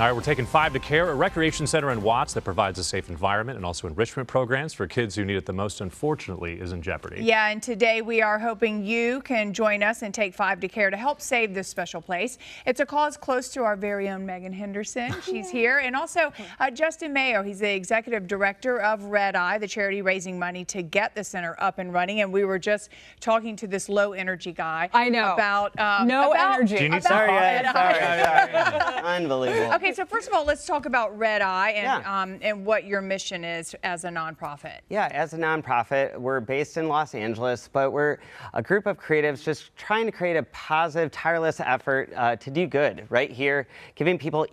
All right, we're taking 5 to Care, a recreation center in Watts that provides a safe environment and also enrichment programs for kids who need it the most, unfortunately, is in jeopardy. Yeah, and today we are hoping you can join us and take 5 to Care to help save this special place. It's a cause close to our very own Megan Henderson. She's here. And also Justin Mayo. He's the executive director of Red Eye, the charity raising money to get the center up and running. And we were just talking to this low energy guy. I know. About energy. Do you need sorry. Unbelievable. Okay, so first of all, let's talk about Red Eye and what your mission is as a nonprofit. Yeah, as a nonprofit, we're based in Los Angeles, but we're a group of creatives just trying to create a positive, tireless effort to do good right here, giving people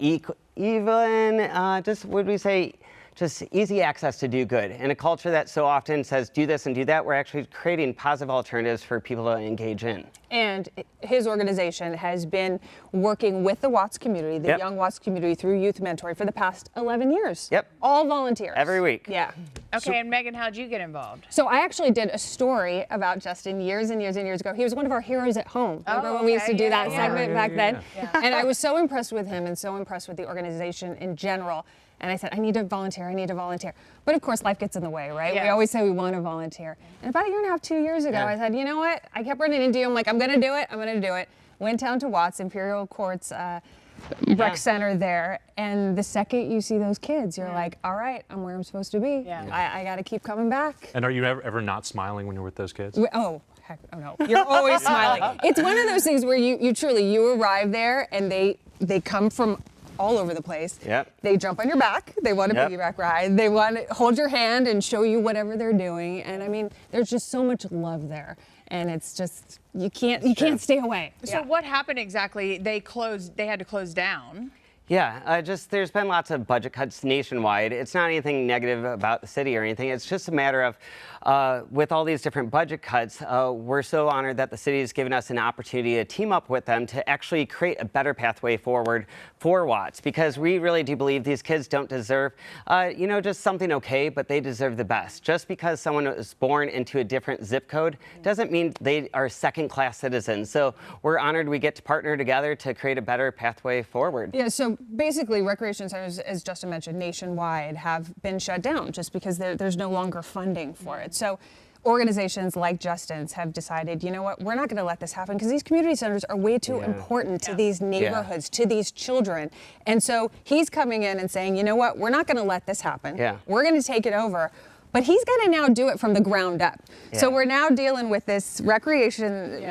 just easy access to do good. In a culture that so often says do this and do that, we're actually creating positive alternatives for people to engage in. And his organization has been working with the Watts community, the young Watts community, through Youth Mentoring for the past 11 years. Yep. All volunteers. Every week. Yeah. Okay, and Megan, how'd you get involved? So I actually did a story about Justin years and years and years ago. He was one of our heroes at home. Remember when we used to do that segment back then? Yeah. And I was so impressed with him and so impressed with the organization in general. And I said, I need to volunteer, I need to volunteer. But of course, life gets in the way, right? Yes. We always say we want to volunteer. And about a year and a half, 2 years ago, I said, you know what? I kept running into you. I'm like, I'm going to do it. I'm going to do it. Went down to Watts, Imperial Courts Rec Center there. And the second you see those kids, you're like, all right, I'm where I'm supposed to be. Yeah. I got to keep coming back. And are you ever not smiling when you're with those kids? Oh, heck, oh no. You're always smiling. It's one of those things where you truly arrive there and they come from all over the place. Yep. They jump on your back. They want a piggyback ride. They want to hold your hand and show you whatever they're doing. And I mean, there's just so much love there. And it's just, you can't stay away. So what happened exactly? They had to close down. Yeah, there's been lots of budget cuts nationwide. It's not anything negative about the city or anything. It's just a matter of, with all these different budget cuts, we're so honored that the city has given us an opportunity to team up with them to actually create a better pathway forward for Watts, because we really do believe these kids don't deserve, just something okay, but they deserve the best. Just because someone was born into a different zip code doesn't mean they are second-class citizens. So we're honored we get to partner together to create a better pathway forward. Yeah, so basically, recreation centers, as Justin mentioned, nationwide have been shut down just because there's no longer funding for it. So organizations like Justin's have decided, you know what, we're not going to let this happen because these community centers are way too important to these neighborhoods, to these children. And so he's coming in and saying, you know what, we're not going to let this happen. Yeah. We're going to take it over. But he's going to now do it from the ground up. Yeah. So we're now dealing with this recreation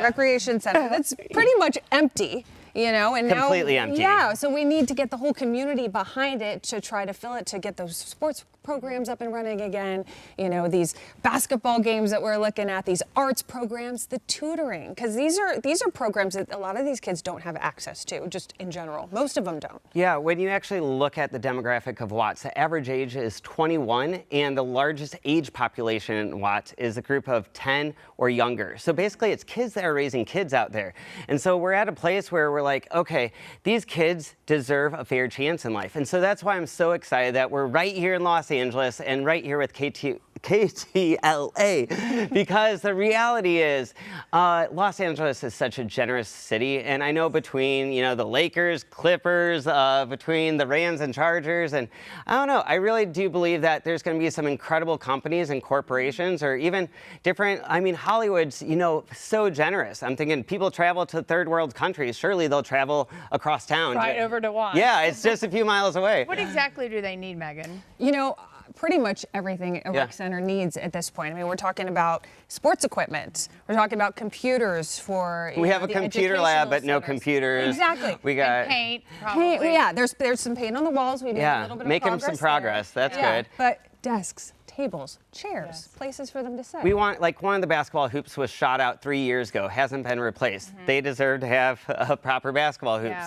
center that's pretty much empty. And completely empty. Yeah, so we need to get the whole community behind it to try to fill it, to get those sports programs up and running again. These basketball games that we're looking at, these arts programs, the tutoring, because these are programs that a lot of these kids don't have access to, just in general. Most of them don't. Yeah, when you actually look at the demographic of Watts, the average age is 21, and the largest age population in Watts is a group of 10 or younger. So basically, it's kids that are raising kids out there. And so we're at a place where we're like, okay, these kids deserve a fair chance in life. And so that's why I'm so excited that we're right here in Los Angeles and right here with KTLA, because the reality is Los Angeles is such a generous city, and I know between the Lakers, Clippers, between the Rams and Chargers, and I don't know, I really do believe that there's going to be some incredible companies and corporations, or even different, Hollywood's so generous. I'm thinking people travel to third world countries, surely they'll travel across town. Right over to Watts. Yeah, it's just a few miles away. What exactly do they need, Megan? Pretty much everything a rec center needs at this point. We're talking about sports equipment. We're talking about computers for we have a computer lab, but no computers. Exactly. We got and paint. Probably. Yeah, there's some paint on the walls. We made a little bit of making progress some progress. there. That's good. But desks, tables, chairs, places for them to sit. We want, like, one of the basketball hoops was shot out 3 years ago, hasn't been replaced. They deserve to have a proper basketball hoops.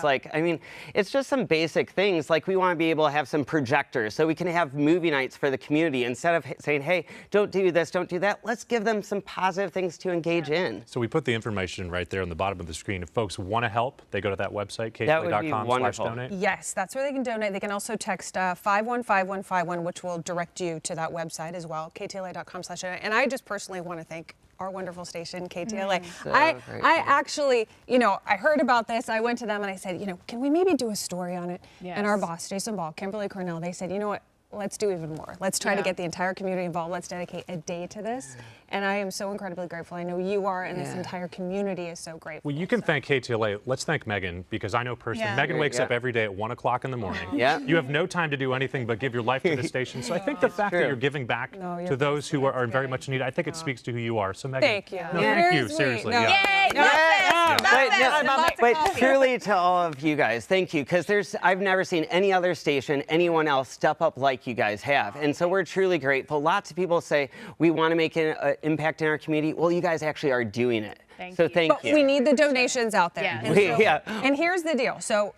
It's just some basic things. Like, we want to be able to have some projectors so we can have movie nights for the community. Instead of saying, hey, don't do this, don't do that, let's give them some positive things to engage in. So we put the information right there on the bottom of the screen. If folks want to help, they go to that website, ktla.com/donate. Yes, that's where they can donate. They can also text 515151, which will direct you to that website as well, ktla.com/donate. And I just personally want to thank our wonderful station, KTLA. So I grateful. actually, I heard about this. I went to them and I said, can we maybe do a story on it? Yes. And our boss, Jason Ball, Kimberly Cornell, they said, you know what? Let's do even more. Let's try to Yeah. get the entire community involved. Let's dedicate a day to this. And I am so incredibly grateful. I know you are, and this Yeah. entire community is so grateful. Well, you can thank KTLA. Let's thank Megan, because I know personally, Yeah. Megan wakes Yeah. up every day at 1 o'clock in the morning. Yeah. You have no time to do anything but give your life to the station. So I think the fact that true. you're giving back No, you're to those who are that's very great. much in need, I think it speaks to who you are. So Megan, Thank you. no, Yeah. thank Very you, sweet. seriously. No. Yeah. Yay! Yeah. Love this! But, Love this! no, And lots of but coffee. truly to all of you guys, thank you, because I've never seen any other station, anyone else step up like you guys have, and so we're truly grateful. Lots of people say we want to make an impact in our community. Well, you guys actually are doing it. Thank so you. thank But you. we need the donations out there. Yes. And, Yeah. and here's the deal. So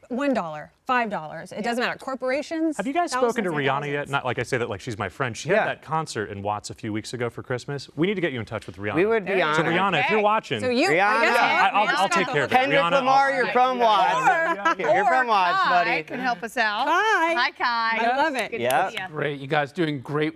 $1, $5, it doesn't matter. Corporations. Have you guys spoken to thousands and Rihanna yet? thousands. Not like I say that like she's my friend. She Yeah. had that concert in Watts a few weeks ago for Christmas. We need to get you in touch with Rihanna. We would be There you honored. So go. Rihanna, if Okay. you're watching, So you, Rihanna. I guess I'll take care of it. Kendrick Rihanna, Lamar, I'll- you're from Watts. You're from Watts, Kai buddy. can help us out. Hi. Hi, Kai. I love it. Good to Yeah. see ya. Great. You guys doing great